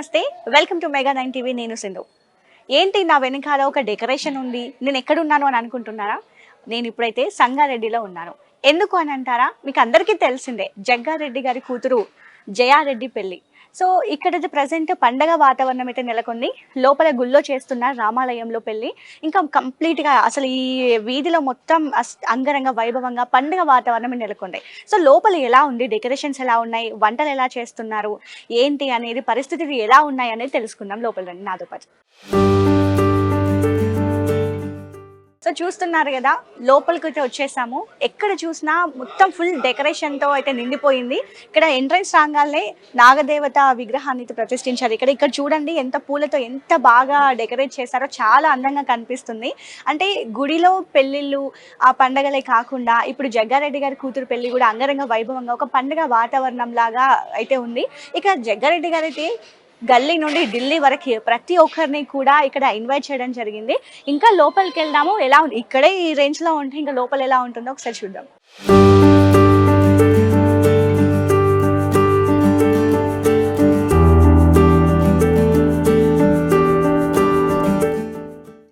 నమస్తే, welcome to mega 9 TV. నేను సింధు. ఏంటి నా వెనకాల ఒక డెకరేషన్ ఉంది, నేను ఎక్కడున్నాను అని అనుకుంటున్నారా? నేను ఇప్పుడైతే సంగారెడ్డిలో ఉన్నాను. ఎందుకు అని అంటారా? మీకు అందరికీ తెలిసిందే, జగ్గారెడ్డి గారి కూతురు జయారెడ్డి పెళ్లి. సో ఇక్కడైతే ప్రజెంట్ పండగ వాతావరణం అయితే నెలకొంది. లోపల గుళ్ళో చేస్తున్న రామాలయంలో పెళ్లి. ఇంకా కంప్లీట్గా అసలు ఈ వీధిలో మొత్తం అంగరంగ వైభవంగా పండుగ వాతావరణం నెలకొంది. సో లోపల ఎలా ఉంది, డెకరేషన్స్ ఎలా ఉన్నాయి, వంటలు ఎలా చేస్తున్నారు, ఏంటి అనేది, పరిస్థితులు ఎలా ఉన్నాయి అనేది తెలుసుకుందాం. లోపల రండి నాతో పాటు. సో చూస్తున్నారు కదా, లోపలికి అయితే వచ్చేసాము. ఎక్కడ చూసినా మొత్తం ఫుల్ డెకరేషన్తో అయితే నిండిపోయింది. ఇక్కడ ఎంట్రన్స్ రాగానే నాగదేవత విగ్రహాన్ని ప్రతిష్ఠించారు. ఇక్కడ చూడండి, ఎంత పూలతో ఎంత బాగా డెకరేట్ చేశారో, చాలా అందంగా కనిపిస్తుంది. అంటే గుడిలో పెళ్ళిళ్ళు ఆ పండగలే కాకుండా ఇప్పుడు జగ్గారెడ్డి గారి కూతురు పెళ్లి కూడా అంగరంగ వైభవంగా ఒక పండుగ వాతావరణం లాగా అయితే ఉంది. ఇక జగ్గారెడ్డి గారు అయితే గల్లీ నుండి ఢిల్లీ వరకు ప్రతి ఒక్కరిని కూడా ఇక్కడ ఇన్వైట్ చేయడం జరిగింది. ఇంకా లోపలికి వెళ్దాము. ఎలా ఉంది, ఇక్కడే ఈ రేంజ్లో ఉంటే ఇంకా లోపల ఎలా ఉంటుందో ఒకసారి చూద్దాం.